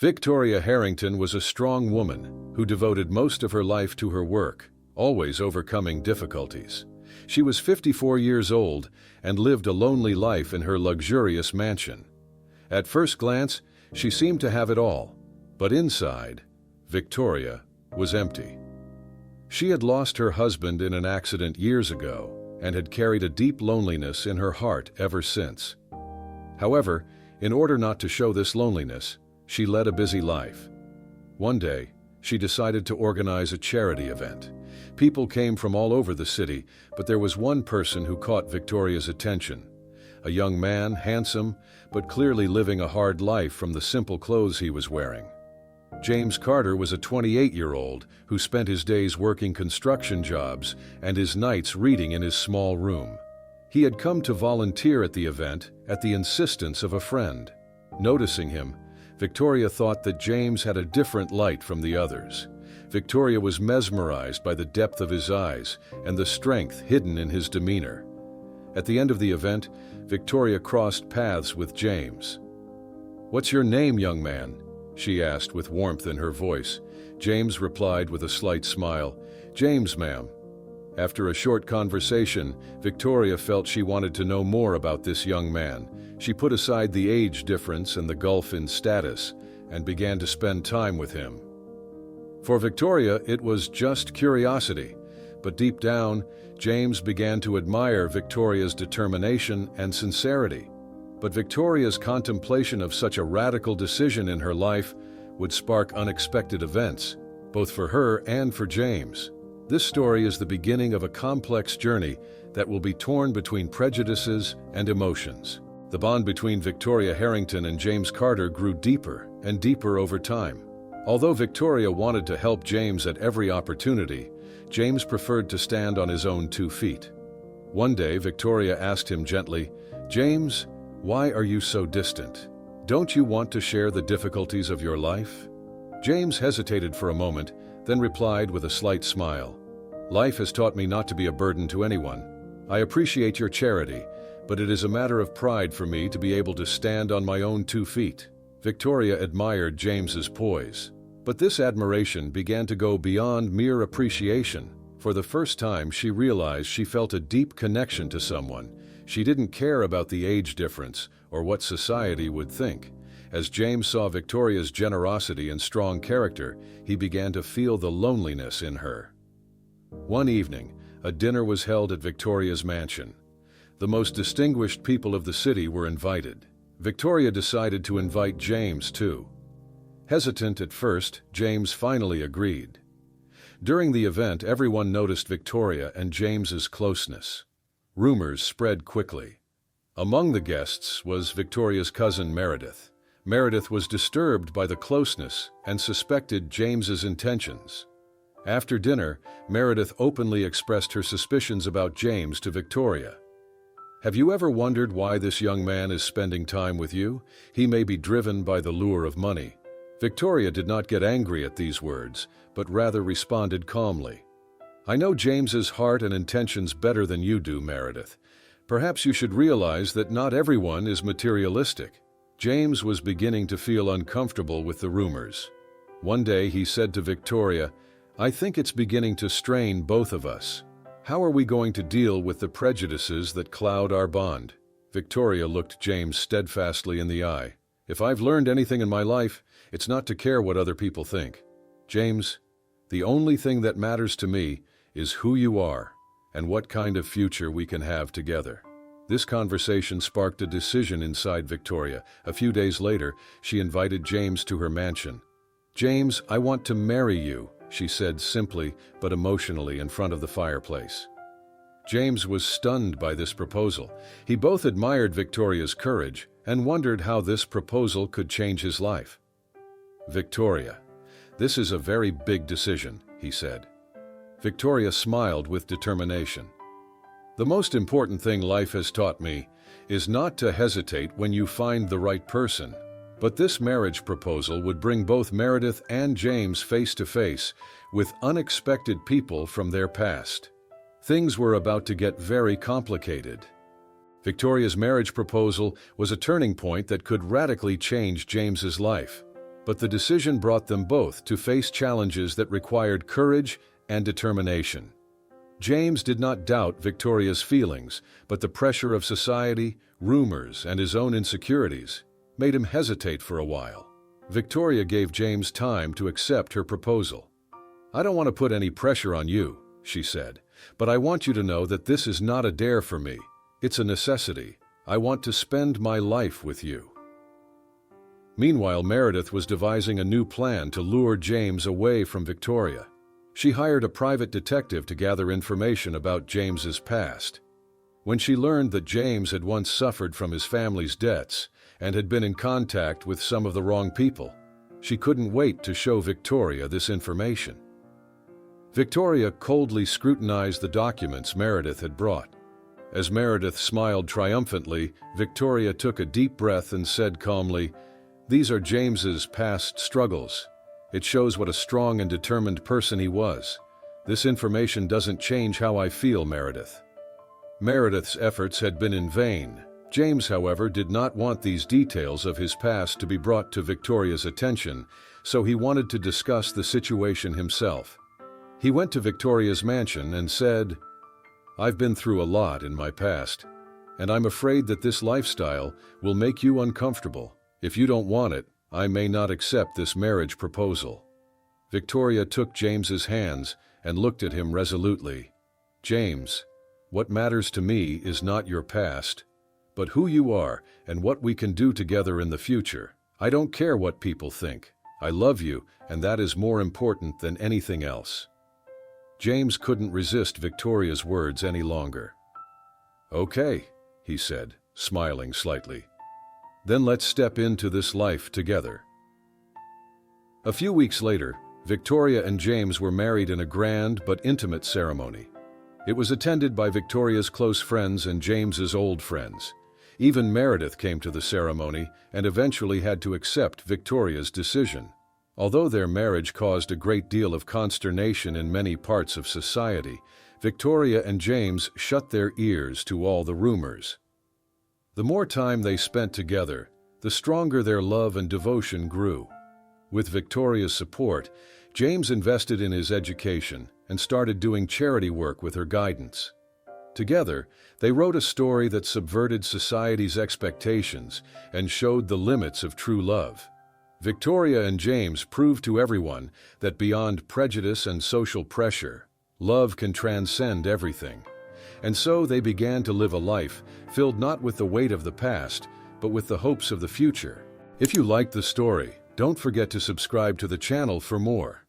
Victoria Harrington was a strong woman who devoted most of her life to her work, always overcoming difficulties. She was 54 years old and lived a lonely life in her luxurious mansion. At first glance, she seemed to have it all, but inside, Victoria was empty. She had lost her husband in an accident years ago and had carried a deep loneliness in her heart ever since. However, in order not to show this loneliness, she led a busy life. One day, she decided to organize a charity event. People came from all over the city, but there was one person who caught Victoria's attention. A young man, handsome, but clearly living a hard life from the simple clothes he was wearing. James Carter was a 28-year-old who spent his days working construction jobs and his nights reading in his small room. He had come to volunteer at the event at the insistence of a friend. Noticing him, Victoria thought that James had a different light from the others. Victoria was mesmerized by the depth of his eyes and the strength hidden in his demeanor. At the end of the event, Victoria crossed paths with James. "What's your name, young man?" she asked with warmth in her voice. James replied with a slight smile, "James, ma'am." After a short conversation, Victoria felt she wanted to know more about this young man. She put aside the age difference and the gulf in status and began to spend time with him. For Victoria, it was just curiosity, but deep down, James began to admire Victoria's determination and sincerity. But Victoria's contemplation of such a radical decision in her life would spark unexpected events, both for her and for James. This story is the beginning of a complex journey that will be torn between prejudices and emotions. The bond between Victoria Harrington and James Carter grew deeper and deeper over time. Although Victoria wanted to help James at every opportunity, James preferred to stand on his own 2 feet. One day, Victoria asked him gently, "James, why are you so distant? Don't you want to share the difficulties of your life?" James hesitated for a moment, then replied with a slight smile, "Life has taught me not to be a burden to anyone. I appreciate your charity, but it is a matter of pride for me to be able to stand on my own 2 feet." Victoria admired James's poise. But this admiration began to go beyond mere appreciation. For the first time, she realized she felt a deep connection to someone. She didn't care about the age difference or what society would think. As James saw Victoria's generosity and strong character, he began to feel the loneliness in her. One evening, a dinner was held at Victoria's mansion. The most distinguished people of the city were invited. Victoria decided to invite James too. Hesitant at first, James finally agreed. During the event, everyone noticed Victoria and James's closeness. Rumors spread quickly. Among the guests was Victoria's cousin Meredith. Meredith was disturbed by the closeness and suspected James's intentions. After dinner, Meredith openly expressed her suspicions about James to Victoria. "Have you ever wondered why this young man is spending time with you? He may be driven by the lure of money." Victoria did not get angry at these words, but rather responded calmly. "I know James's heart and intentions better than you do, Meredith. Perhaps you should realize that not everyone is materialistic." James was beginning to feel uncomfortable with the rumors. One day he said to Victoria, "I think it's beginning to strain both of us. How are we going to deal with the prejudices that cloud our bond?" Victoria looked James steadfastly in the eye. "If I've learned anything in my life, it's not to care what other people think. James, the only thing that matters to me is who you are and what kind of future we can have together." This conversation sparked a decision inside Victoria. A few days later, she invited James to her mansion. "James, I want to marry you," she said simply but emotionally in front of the fireplace. James was stunned by this proposal. He both admired Victoria's courage and wondered how this proposal could change his life. "Victoria, this is a very big decision," he said. Victoria smiled with determination. "The most important thing life has taught me is not to hesitate when you find the right person." But this marriage proposal would bring both Meredith and James face to face with unexpected people from their past. Things were about to get very complicated. Victoria's marriage proposal was a turning point that could radically change James's life. But the decision brought them both to face challenges that required courage and determination. James did not doubt Victoria's feelings, but the pressure of society, rumors, and his own insecurities made him hesitate for a while. Victoria gave James time to accept her proposal. "I don't want to put any pressure on you," she said, "but I want you to know that this is not a dare for me. It's a necessity. I want to spend my life with you." Meanwhile, Meredith was devising a new plan to lure James away from Victoria. She hired a private detective to gather information about James's past. When she learned that James had once suffered from his family's debts and had been in contact with some of the wrong people, she couldn't wait to show Victoria this information. Victoria coldly scrutinized the documents Meredith had brought. As Meredith smiled triumphantly, Victoria took a deep breath and said calmly, "These are James's past struggles. It shows what a strong and determined person he was. This information doesn't change how I feel, Meredith." Meredith's efforts had been in vain. James, however, did not want these details of his past to be brought to Victoria's attention, so he wanted to discuss the situation himself. He went to Victoria's mansion and said, "I've been through a lot in my past, and I'm afraid that this lifestyle will make you uncomfortable. If you don't want it, I may not accept this marriage proposal." Victoria took James's hands and looked at him resolutely. "James, what matters to me is not your past, but who you are and what we can do together in the future. I don't care what people think. I love you, and that is more important than anything else." James couldn't resist Victoria's words any longer. "Okay," he said, smiling slightly. "Then let's step into this life together." A few weeks later, Victoria and James were married in a grand but intimate ceremony. It was attended by Victoria's close friends and James's old friends. Even Meredith came to the ceremony and eventually had to accept Victoria's decision. Although their marriage caused a great deal of consternation in many parts of society, Victoria and James shut their ears to all the rumors. The more time they spent together, the stronger their love and devotion grew. With Victoria's support, James invested in his education and started doing charity work with her guidance. Together, they wrote a story that subverted society's expectations and showed the limits of true love. Victoria and James proved to everyone that beyond prejudice and social pressure, love can transcend everything. And so they began to live a life filled not with the weight of the past, but with the hopes of the future. If you liked the story, don't forget to subscribe to the channel for more.